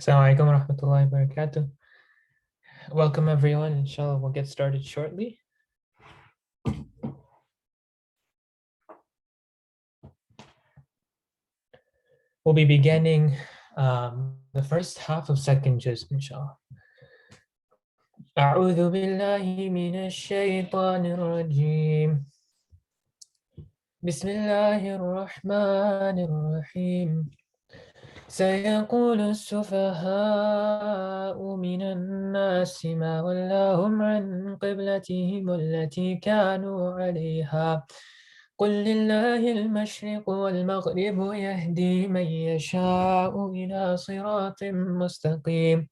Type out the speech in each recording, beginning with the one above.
Assalamualaikum warahmatullahi wabarakatuh. Welcome everyone. Inshallah, we'll get started shortly. We'll be beginning the first half of second juz, inshallah. أعوذ بالله من الشيطان الرجيم. بسم الله الرحمن الرحيم. سيقول السفهاء من الناس ما ولاهم عن قبلتهم التي كانوا عليها قل لله المشرق والمغرب يهدي من يشاء إلى صراط مستقيم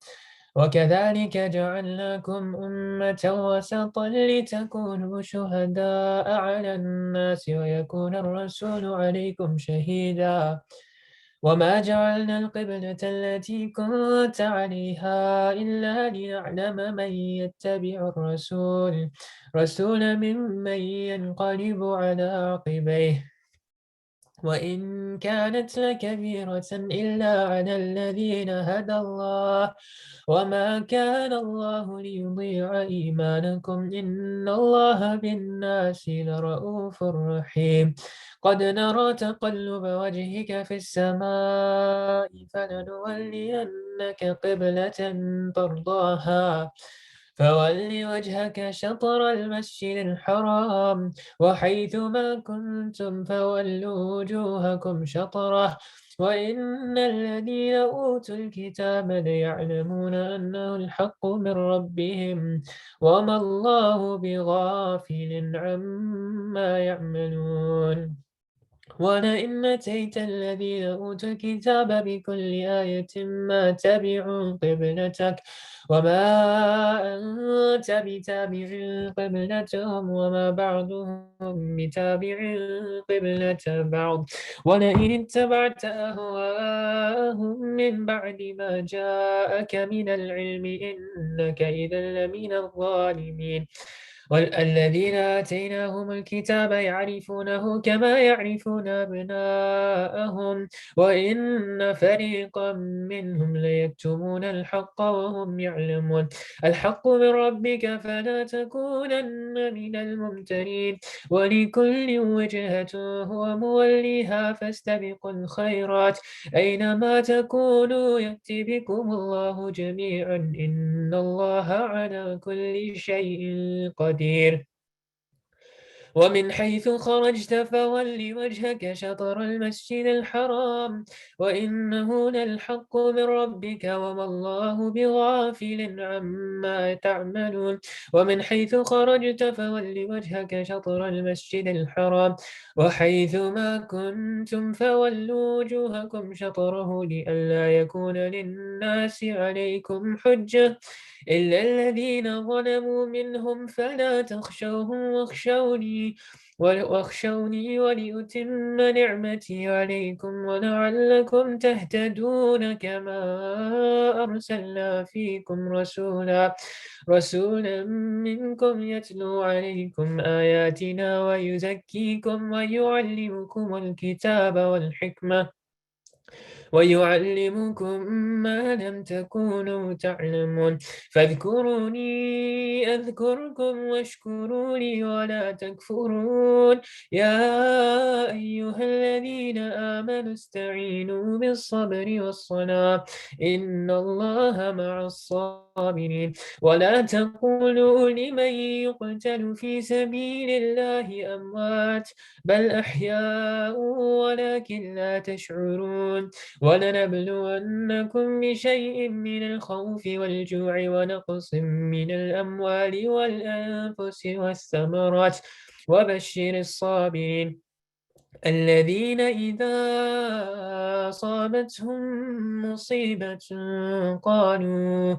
وكذلك جعلناكم أمة وسطا لتكونوا شهداء على الناس ويكون الرسول عليكم شهيدا وما جعلنا القبلة التي كنت عليها إلا لنعلم من يتبع رسول ممن ينقلب على عقبيه وإن كانت لكبيرة إلا على الذين هدى الله وما كان الله ليضيع إيمانكم إن الله بالناس لرؤوف رحيم قد نرى تقلب وجهك في السماء فلنولينك قبلة ترضاها فول وجهك شطر المسجد الحرام وحيث ما كنتم فولوا وجوهكم شطره وإن الذين أوتوا الكتاب ليعلمون أنه الحق من ربهم وما الله بغافل عما يعملون ولئن أتيت الذين أوتوا الكتاب بكل آية ما تبعوا قبلتك وما أنت بتابع قبلتهم وما بعضهم بتابع قبلة بعض ولئن اتبعت أهواءهم من بعد ما جاءك من العلم إنك إذا لمن الظالمين والذين آتيناهم الكتاب يعرفونه كما يعرفون أبناءهم وإن فريقا منهم ليكتمون الحق وهم يعلمون الحق من ربك فلا تكونن من الممترين ولكل وجهة هو موليها فاستبقوا الخيرات أينما تكونوا يأتي بكم الله جميعا إن الله على كل شيء قدير ومن حيث خرجت فول وجهك شطر المسجد الحرام وإنه للحق من ربك وما الله بغافل عما تعملون ومن حيث خرجت فول وجهك شطر المسجد الحرام وحيث ما كنتم فولوا وجوهكم شطره لئلا يكون للناس عليكم حجة إلا الذين ظلموا منهم فلا تخشوهم واخشوني ولأتم نعمتي عليكم ولعلكم تهتدون كما أرسلنا فيكم رسولا منكم يتلو عليكم آياتنا ويزكيكم ويعلمكم الكتاب والحكمة ويعلمكم ما لم تكونوا تعلمون فاذكروني أذكركم واشكروا لي ولا تكفرون يا أيها الذين آمنوا استعينوا بالصبر والصلاة إن الله مع الصابرين ولا تقولوا لمن يقتل في سبيل الله أموات بل أحياء ولكن لا تشعرون ولنبلونكم بشيء من الخوف والجوع ونقص من الأموال والأنفس والثمرات وبشر الصابرين الذين إذا أصابتهم مصيبة قالوا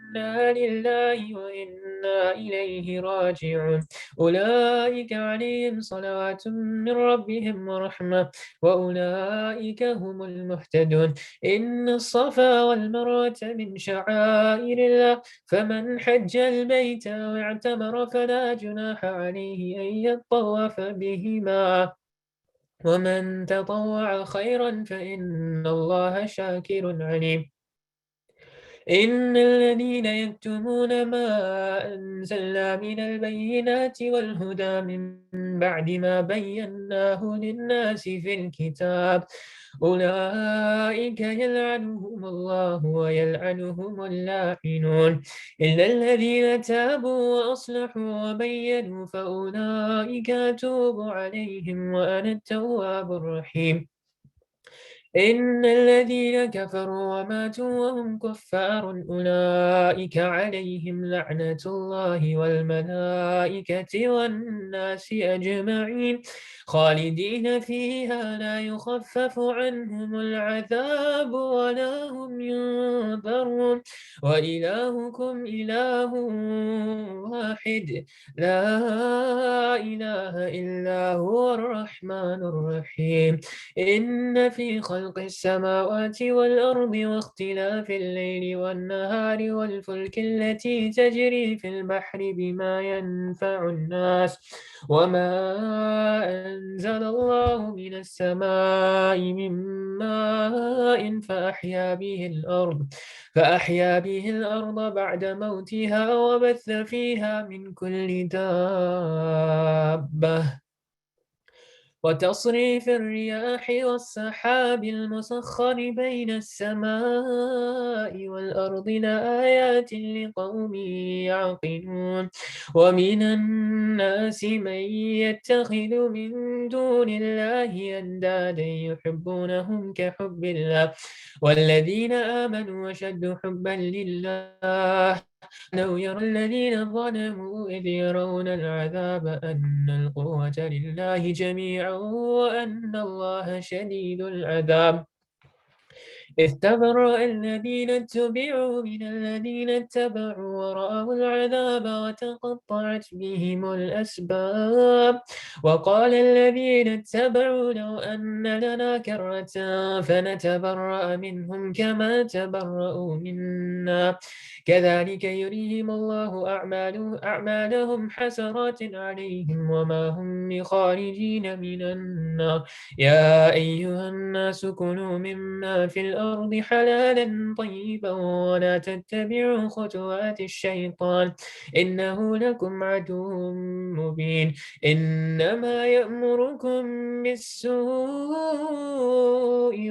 إنا لله وإنا إليه راجعون أولئك عليهم صلوات من ربهم ورحمة وأولئك هم المهتدون إن الصفا والمروة من شعائر الله فمن حج البيت واعتمر فلا جناح عليه أن يطوف بهما ومن تطوع خيرا فإن الله شاكر عليم. إن الذين يكتمون ما أنزلنا من البينات والهدى من بعد ما بيناه للناس في الكتاب أولئك يلعنهم الله ويلعنهم اللاعنون إلا الذين تابوا وأصلحوا وبينوا فأولئك أتوب عليهم وأنا التواب الرحيم. إن الذين كفروا وماتوا وهم كفار أولئك عليهم لعنة الله والملائكة والناس أجمعين خالدين فيها لا يخفف عنهم العذاب ولا هم ينظرون وإلهكم إله واحد لا إله إلا هو الرحمن الرحيم. إن في خلق السماوات والأرض واختلاف الليل والنهار والفلك التي تجري في البحر بما ينفع الناس وما أنزل الله من السماء من ماء فأحيا به الأرض بعد موتها وبث فيها من كل دابة وتصريف الرياح والسحاب المسخر بين السماء والأرض لآيات لقوم يعقلون ومن الناس من يتخذ من دون الله أندادا يحبونهم كحب الله والذين آمنوا أشد حبا لله لو يرى الذين ظلموا إذ يرون العذاب أن القوة لله جميعا وأن الله شديد العذاب إذ تبرأ الذين اتبعوا من الذين اتبعوا ورأوا العذاب وتقطعت بهم الأسباب وقال الذين اتبعوا لو أن لنا كرة فنتبرأ منهم كما تبرأوا منا كذلك يريهم الله أعمالهم حسرات عليهم وما هم بخارجين من النار يا أيها الناس كلوا مما في الأرض حلالا طيبا ولا تتبعوا خطوات الشيطان إنه لكم عدو مبين إنما يأمركم بالسوء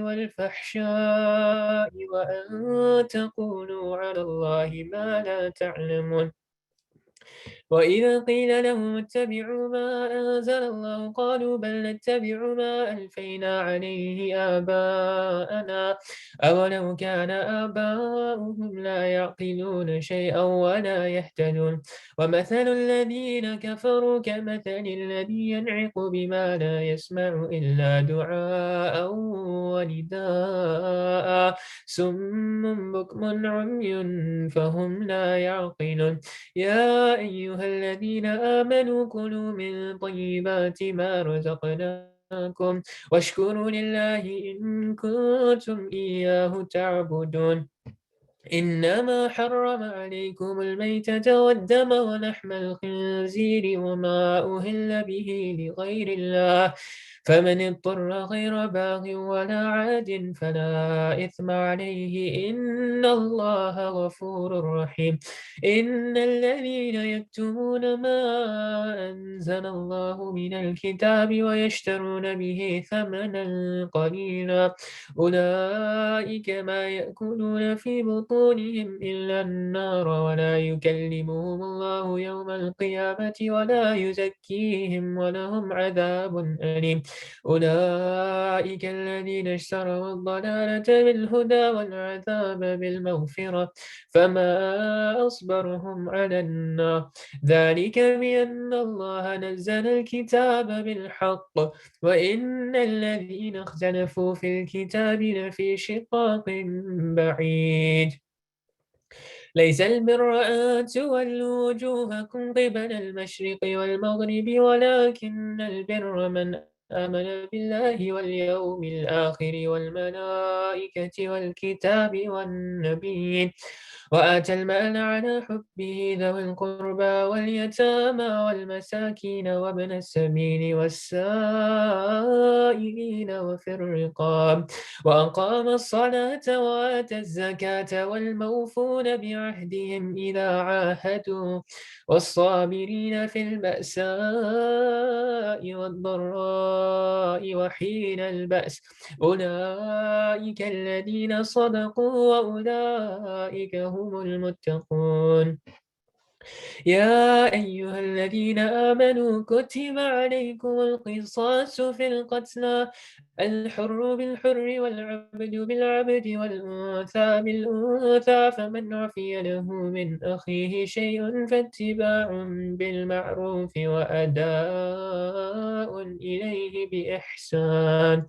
والفحشاء وأن تقولوا على الله ما لا تعلمون وإذا قيل لهم اتبعوا ما أنزل الله قالوا بل نتبع ما ألفينا عليه آباءنا أولو كان آباؤهم لا يعقلون شيئا ولا يهتدون ومثل الذين كفروا كمثل الذي ينعق بما لا يسمع إلا دعاء ونداء سم بكم عمي فهم لا يعقلون يا أيها الذين آمنوا كلوا من طيبات ما رزقناكم واشكروا لله إن كنتم إياه تعبدون إنما حرم عليكم الميتة والدم ولحم الخنزير وما أهل به لغير الله فمن اضطر غير باغ ولا عاد فلا إثم عليه إن الله غفور رحيم إن الذين يكتمون ما أنزل الله من الكتاب ويشترون به ثمنا قليلا أولئك ما يأكلون في بطونهم إلا النار ولا يكلمهم الله يوم القيامة ولا يزكيهم ولهم عذاب أليم أولئك الذين اشتروا الضلالة بالهدى والعذاب بالمغفرة فما أصبرهم على النار ذلك بأن الله نزل الكتاب بالحق وإن الذين اختلفوا في الكتاب لفي شقاق بعيد ليس البر أن تولوا وجوهكم قبل المشرق والمغرب ولكن البر من آمن بالله واليوم الآخر والملائكة والكتاب والنبيين وآتى المال على حبه ذوي القربى واليتامى والمساكين وابن السبيل والسائلين وفي الرقاب وأقام الصلاة وآتى الزكاة والموفون بعهدهم إذا عاهدوا والصابرين في البأساء والضراء وحين البأس أولئك الذين صدقوا وأولئك هم المتقون يا أيها الذين آمنوا كتب عليكم القصاص في القتلى الحر بالحر والعبد بالعبد والأنثى بالأنثى فمن عفي له من أخيه شيء فاتباع بالمعروف وأداء إليه بإحسان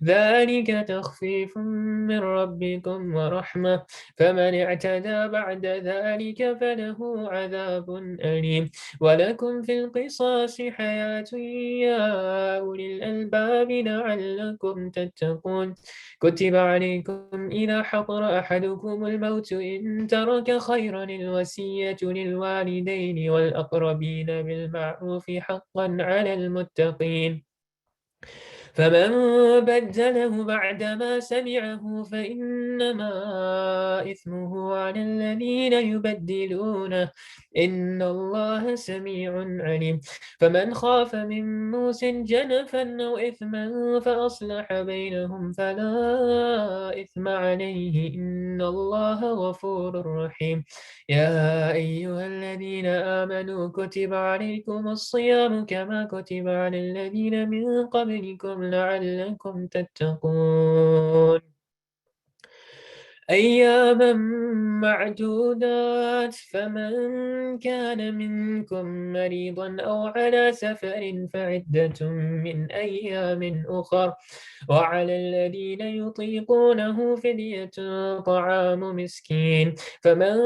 ذلك تخفيف من ربكم ورحمة فمن اعتدى بعد ذلك فله عذاب أليم ولكم في القصاص حياة يا أولي الألباب لعلكم تتقون كتب عليكم إذا حضر أحدكم الموت إن ترك خيرا الوصية للوالدين والأقربين بالمعروف حقا على المتقين فمن بدله بعدما سمعه فإنما إثمه على الذين يبدلونه إن الله سميع عليم فمن خاف من موس جنفا أو إثما فأصلح بينهم فلا إثم عليه إن الله غفور رحيم يا أيها الذين آمنوا كتب عليكم الصيام كما كتب على الذين من قبلكم لعلكم تتقون أياما معدودات فمن كان منكم مريضا أو على سفر فعدة من أيام أخر وعلى الذين يطيقونه فدية طعام مسكين فمن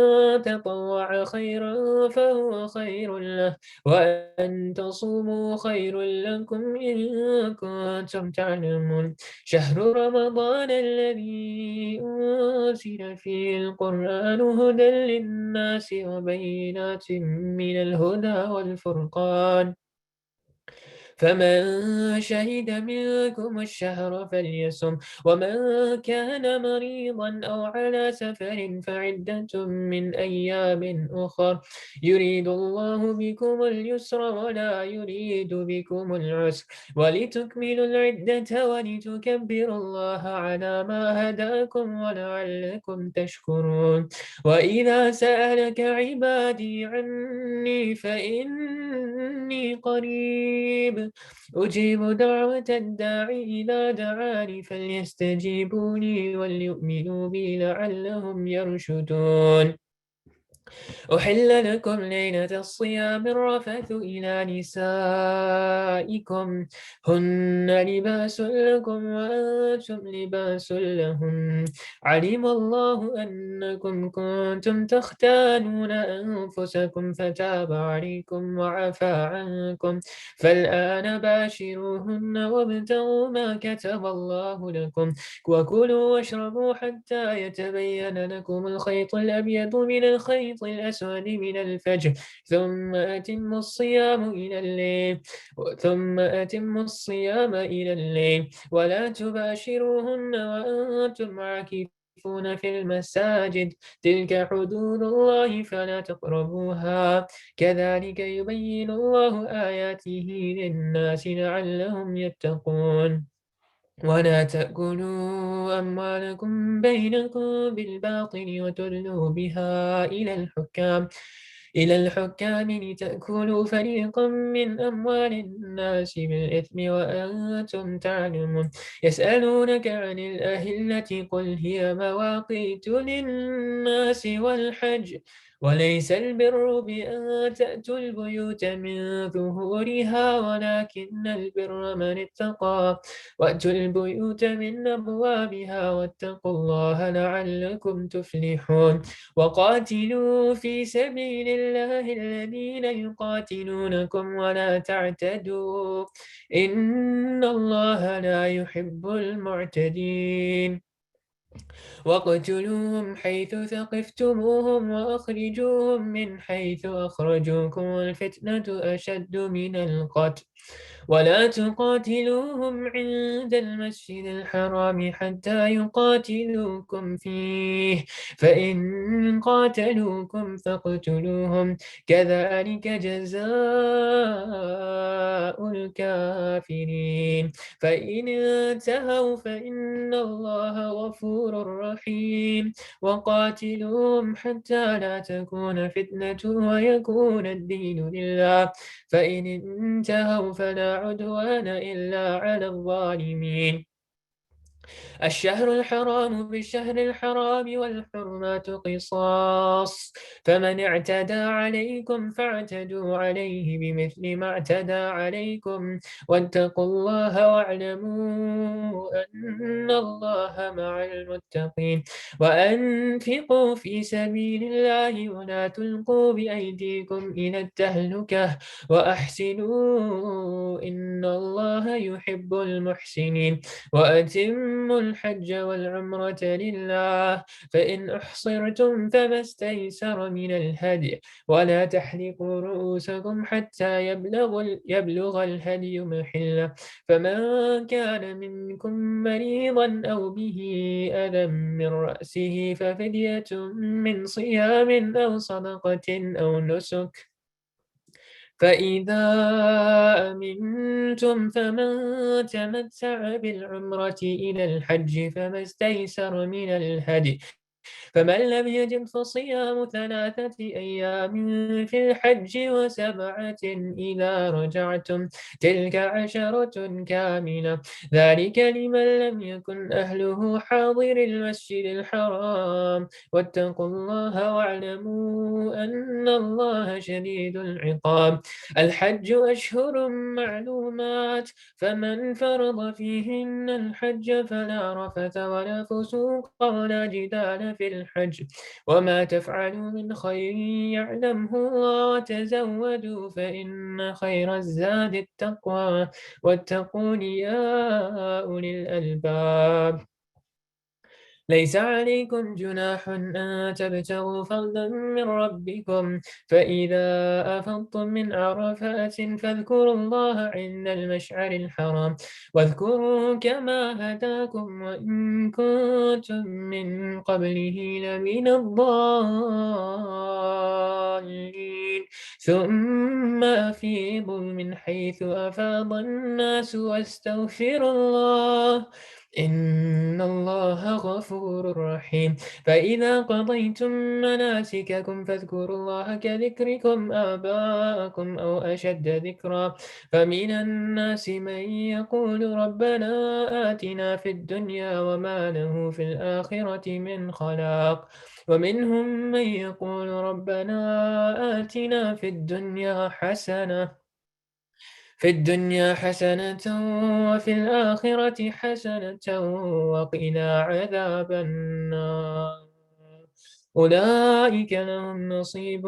تطوع خيرا فهو خير له وأن تصوموا خير لكم إن كنتم تعلمون شهر رمضان الذي أنزل فيه القرآن هدى للناس وبينات من الهدى والفرقان فمن شهد منكم الشهر فليصم ومن كان مريضا أو على سفر فعدة من أيام أخر يريد الله بكم اليسر ولا يريد بكم العسر ولتكملوا العدة ولتكبروا الله على ما هداكم ولعلكم تشكرون وإذا سألك عبادي عني فإني قريب أجيب دعوة الداعي إذا دعاني فليستجيبوا لي وليؤمنوا بي لعلهم يرشدون أحل لكم ليلة الصيام الرفث إلى نسائكم هن لباس لكم وأنتم لباس لهن علم الله أنكم كنتم تختانون أنفسكم فتاب عليكم وعفى عنكم فالآن باشروهن وابتغوا ما كتب الله لكم وكلوا واشربوا حتى يتبين لكم الخيط الأبيض من الخيط الأسود من الفجر ثم أتموا الصيام إلى الليل ولا تباشروهن وأنتم عاكفون في المساجد تلك حدود الله فلا تقربوها كذلك يبين الله آياته للناس لعلهم يتقون ولا تأكلوا أموالكم بينكم بالباطل وتدلوا بها إلى الحكام لتأكلوا فريقا من أموال الناس بالإثم وأنتم تعلمون يسألونك عن الأهلة قل هي مواقيت للناس والحج وليس البر بأن تأتوا البيوت من ظهورها ولكن البر من اتقى وأتوا البيوت من أبوابها واتقوا الله لعلكم تفلحون وقاتلوا في سبيل الله الذين يقاتلونكم ولا تعتدوا إن الله لا يحب المعتدين واقتلوهم حيث ثقفتموهم وأخرجوهم من حيث أخرجوكم الفتنة أشد من القتل ولا تقاتلوهم عند المسجد الحرام حتى يقاتلوكم فيه فإن قاتلوكم فاقتلوهم كذلك جزاء الكافرين فإن انتهوا فإن الله غفور رحيم وقاتلوهم حتى لا تكون فتنة ويكون الدين لله فإن انتهوا فلا عدوان إلا على الظالمين الشهر الحرام بالشهر الحرام والحرمات قصاص فمن اعتدى عليكم فاعتدوا عليه بمثل ما اعتدى عليكم واتقوا الله واعلموا أن الله مع المتقين وأنفقوا في سبيل الله ولا تلقوا بأيديكم إلى التهلكة وأحسنوا إن الله يحب المحسنين وأتموا الحج والعمرة لله فإن أحصرتم فما استيسر من الهدي ولا تحلقوا رؤوسكم حتى يبلغ الهدي محله فمن كان منكم مريضا أو به أذى من رأسه ففدية من صيام أو صدقة أو نسك فإذا أمنتم فمن تمتع بالعمرة إلى الحج فما استيسر من الهدي فمن لم يجد فصيام 3 أيام في الحج و7 إذا رجعتم تلك 10 كاملة ذلك لمن لم يكن أهله حاضر المسجد الحرام واتقوا الله واعلموا أن الله شديد العقاب الحج أشهر معلومات فمن فرض فيهن الحج فلا رفث ولا فسوق ولا جدال في الحج وما تفعلوا من خير يعلمه الله وتزودوا فإن خير الزاد التقوى واتقون يا أولي الألباب ليس عليكم جناح أن تبتغوا فضلا من ربكم فإذا أفضتم من عرفات فاذكروا الله عند المشعر الحرام واذكروا كما هداكم وإن كنتم من قبله لمن الضالين ثم أفيضوا من حيث أفاض الناس واستغفروا الله إن الله غفور رحيم فإذا قضيتم مناسككم فاذكروا الله كذكركم آباءكم أو أشد ذكرا فمن الناس من يقول ربنا آتنا في الدنيا وما له في الآخرة من خلاق ومنهم من يقول ربنا آتنا في الدنيا حسنة وفي الآخرة حسنة وقنا عذاب النار أولئك لهم نصيب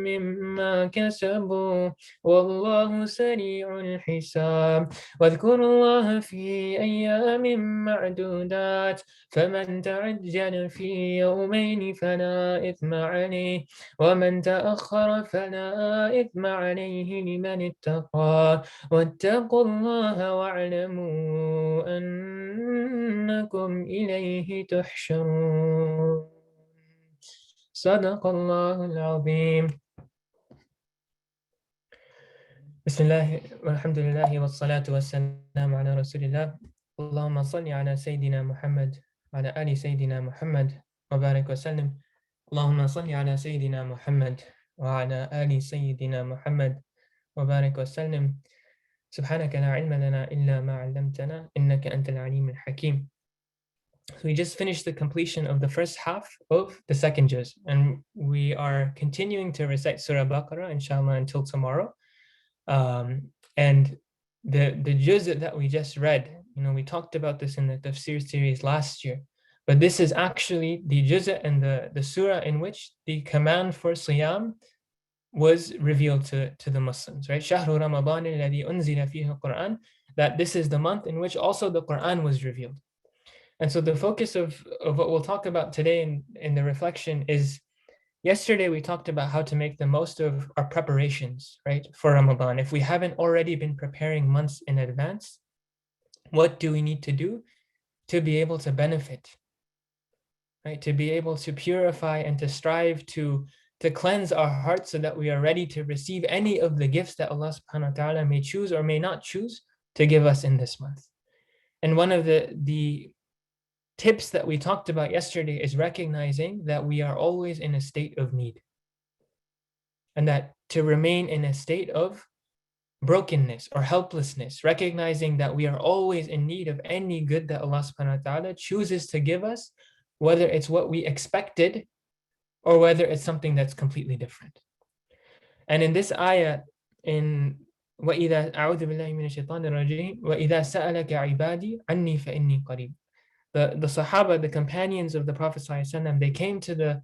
مما كسبوا والله سريع الحساب واذكروا الله في أيام معدودات فمن تعجل في يومين فلا إثم عليه ومن تأخر فلا إثم عليه لمن اتقى واتقوا الله واعلموا أنكم إليه تحشرون صدق الله العظيم بسم الله والحمد لله والصلاة والسلام على رسول الله اللهم صل على سيدنا محمد وعلى آل سيدنا محمد وبارك وسلم اللهم صل على سيدنا محمد وعلى آل سيدنا محمد وبارك وسلم سبحانك لا علم لنا إلا ما علمتنا إنك أنت العليم الحكيم. So we just finished the completion of the first half of the second juz, and we are continuing to recite Surah Al-Baqarah, inshallah, until tomorrow. And the juz that we just read, we talked about this in the tafsir series last year, but this is actually the juz and the surah in which the command for siyam was revealed to the Muslims, right? Shahru Ramadan alladhi unzila fihi al-Quran, that this is the month in which also the Quran was revealed. And so the focus of what we'll talk about today in the reflection is, yesterday we talked about how to make the most of our preparations, right, for Ramadan. If we haven't already been preparing months in advance, what do we need to do to be able to benefit, right? To be able to purify and to strive to cleanse our hearts so that we are ready to receive any of the gifts that Allah subhanahu wa ta'ala may choose or may not choose to give us in this month. And one of the tips that we talked about yesterday is recognizing that we are always in a state of need, and that to remain in a state of brokenness or helplessness, recognizing that we are always in need of any good that Allah subhanahu wa ta'ala chooses to give us, whether it's what we expected or whether it's something that's completely different. And in this ayah, in وَإِذَا أَعُوذُ بِاللَّهِ مِنَ الشَّيْطَانِ الرَّجِيمِ وَإِذَا سَأَلَكَ عِبَادِي عَنِّي فَإِنِّي قَرِيبٌ. The Sahaba, the companions of the Prophet ﷺ, they came to the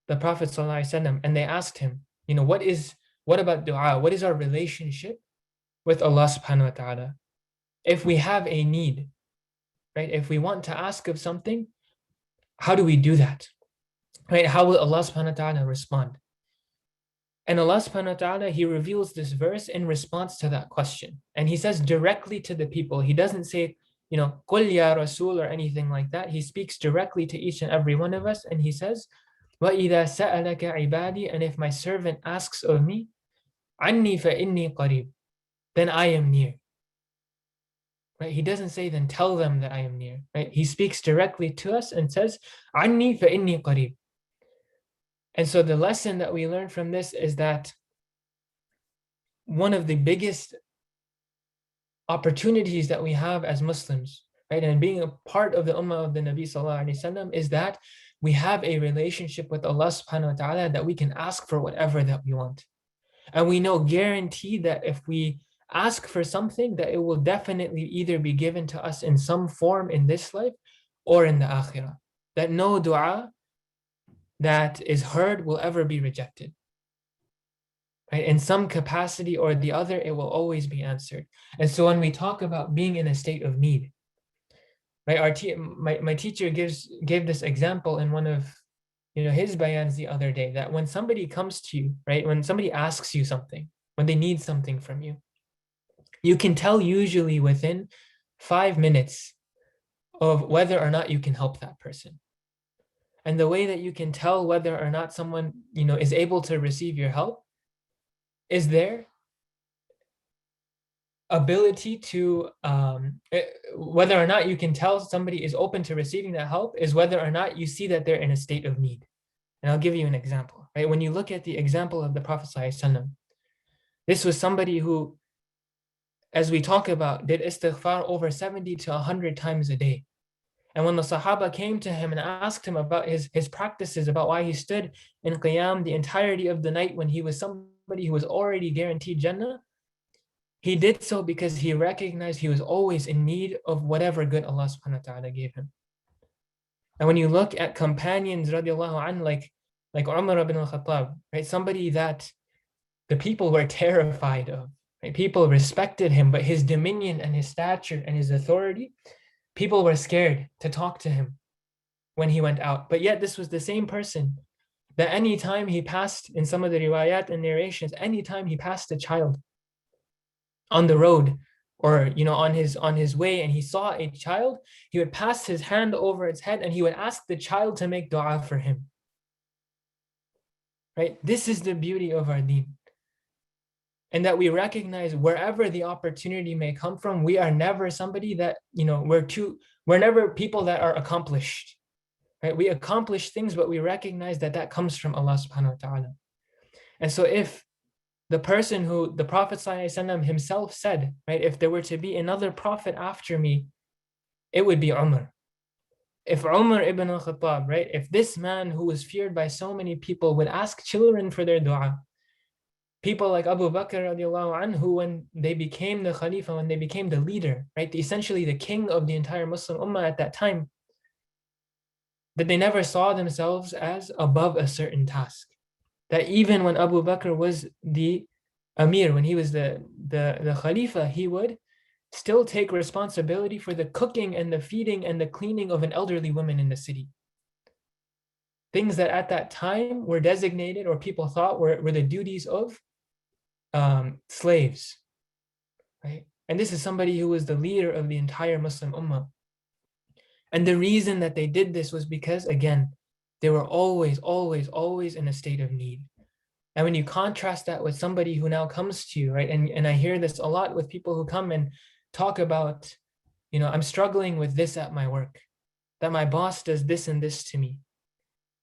Prophet ﷺ and they asked him, what about dua? What is our relationship with Allah subhanahu wa ta'ala? If we have a need, right? If we want to ask of something, how do we do that? Right? How will Allah subhanahu wa ta'ala respond? And Allah subhanahu wa ta'ala, He reveals this verse in response to that question. And He says directly to the people. He doesn't say, Qul ya Rasul or anything like that. He speaks directly to each and every one of us. And He says, وَإِذَا سَأَلَكَ عِبَادِي, and if my servant asks of me, عَنِّي فَإِنِّي قَرِيبٌ, then I am near. Right? He doesn't say, then tell them that I am near. Right? He speaks directly to us and says, عَنِّي فَإِنِّي قَرِيبٌ. And so the lesson that we learn from this is that one of the biggest opportunities that we have as Muslims, right, and being a part of the ummah of the Nabi sallallahu alaihi wasallam, is that we have a relationship with Allah subhanahu wa ta'ala that we can ask for whatever that we want. And we know guaranteed that if we ask for something, that it will definitely either be given to us in some form in this life or in the akhirah. That no dua that is heard will ever be rejected. Right? In some capacity or the other, it will always be answered. And so when we talk about being in a state of need, right? My teacher gave this example in one of his bayans the other day, that when somebody comes to you, right, when somebody asks you something, when they need something from you, you can tell usually within 5 minutes of whether or not you can help that person. And the way that you can tell whether or not someone is able to receive your help is their ability to whether or not you can tell somebody is open to receiving that help is whether or not you see that they're in a state of need. And I'll give you an example, right? When you look at the example of the Prophet ﷺ, this was somebody who, as we talk about, did istighfar over 70 to 100 times a day. And when the Sahaba came to him and asked him about his practices, about why he stood in qiyam the entirety of the night when he was somebody who was already guaranteed Jannah, he did so because he recognized he was always in need of whatever good Allah subhanahu wa ta'ala gave him. And when you look at companions radiallahu anh, like Umar ibn al-Khattab, right, somebody that the people were terrified of, right? People respected him, but his dominion and his stature and his authority, people were scared to talk to him when he went out. But yet this was the same person that anytime he passed, in some of the riwayat and narrations, anytime he passed a child on the road or on his way and he saw a child, he would pass his hand over its head and he would ask the child to make dua for him. Right? This is the beauty of our deen. And that we recognize wherever the opportunity may come from, we are never somebody that, we're never people that are accomplished. Right? We accomplish things, but we recognize that comes from Allah subhanahu wa ta'ala. And so if the person who the Prophet ﷺ himself said, right, if there were to be another prophet after me, it would be Umar. If Umar ibn al-Khattab, right, if this man who was feared by so many people would ask children for their dua, people like Abu Bakr radiallahu anhu, who when they became the Khalifa, when they became the leader, right, essentially the king of the entire Muslim Ummah at that time, that they never saw themselves as above a certain task. That even when Abu Bakr was the Amir, when he was the Khalifa, he would still take responsibility for the cooking and the feeding and the cleaning of an elderly woman in the city. Things that at that time were designated or people thought were the duties of slaves, right? And this is somebody who was the leader of the entire Muslim Ummah. And the reason that they did this was because, again, they were always, always, always in a state of need. And when you contrast that with somebody who now comes to you, right? And I hear this a lot with people who come and talk about, I'm struggling with this at my work, that my boss does this and this to me,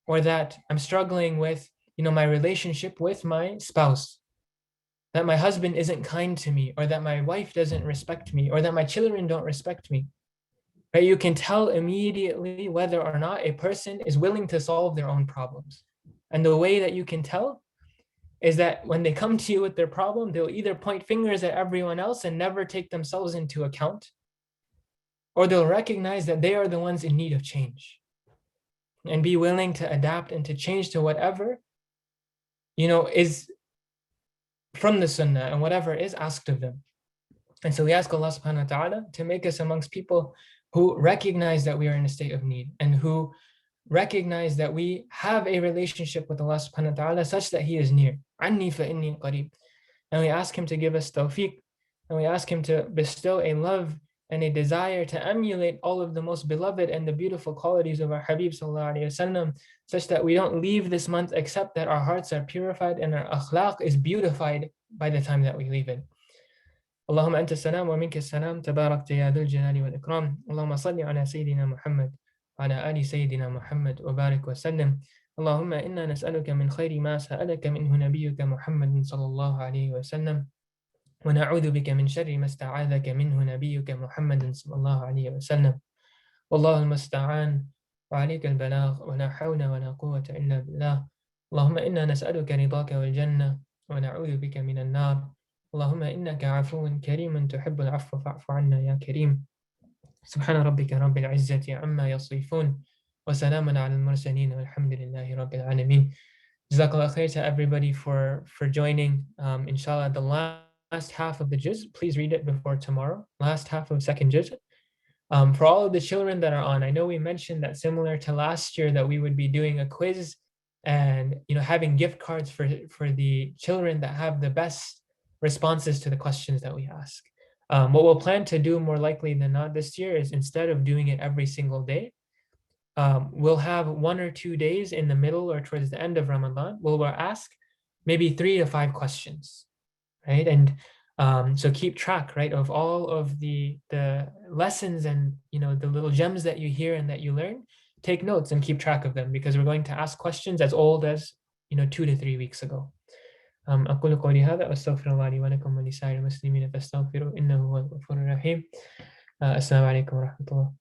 or that I'm struggling with, my relationship with my spouse, that my husband isn't kind to me, or that my wife doesn't respect me, or that my children don't respect me. Right? You can tell immediately whether or not a person is willing to solve their own problems. And the way that you can tell is that when they come to you with their problem, they'll either point fingers at everyone else and never take themselves into account, or they'll recognize that they are the ones in need of change and be willing to adapt and to change to whatever, is from the sunnah and whatever is asked of them. And so we ask Allah subhanahu wa ta'ala to make us amongst people who recognize that we are in a state of need and who recognize that we have a relationship with Allah subhanahu wa ta'ala such that He is near. Anni fa inni qareeb. And we ask Him to give us tawfiq, and we ask Him to bestow a love and a desire to emulate all of the most beloved and the beautiful qualities of our Habib sallallahu alaihi wasallam, such that we don't leave this month except that our hearts are purified and our akhlaq is beautified by the time that we leave it. اللهم أنت السلام ومنك السلام تباركت يا ذو الجلال والإكرام اللهم صل على سيدنا محمد وعلى آل سيدنا محمد وبارك وسلم اللهم إنا نسألك من خير ما سألك منه نبيك محمد صلى الله عليه وسلم ونعوذ بك من شر ما استعاذك منه نبيك محمد صلى الله عليه وسلم والله المستعان وعليك البلاغ ولا حول ولا قوة إلا بالله اللهم إنا نسألك رضاك والجنة ونعوذ بك من النار اللهم إنك عفو كريم تحب العفو فاعف عنا يا كريم سبحان ربك رب العزة عما يصفون وسلام على المرسلين والحمد لله رب العالمين. Jazakallah khair to everybody for joining. Inshallah, the last half of the juz, please read it before tomorrow. Last half of second juz. For all of the children that are on, I know we mentioned that similar to last year that we would be doing a quiz and having gift cards for the children that have the best responses to the questions that we ask. What we'll plan to do more likely than not this year is instead of doing it every single day, we'll have 1 or 2 days in the middle or towards the end of Ramadan, we'll ask maybe 3 to 5 questions, right? And so keep track, right, of all of the lessons and the little gems that you hear and that you learn. Take notes and keep track of them because we're going to ask questions as old as 2 to 3 weeks ago. أقول قولي هذا وأستغفر الله لي ولكم ولسائر المسلمين فاستغفروا إنه هو الغفور الرحيم. السلام عليكم ورحمة الله.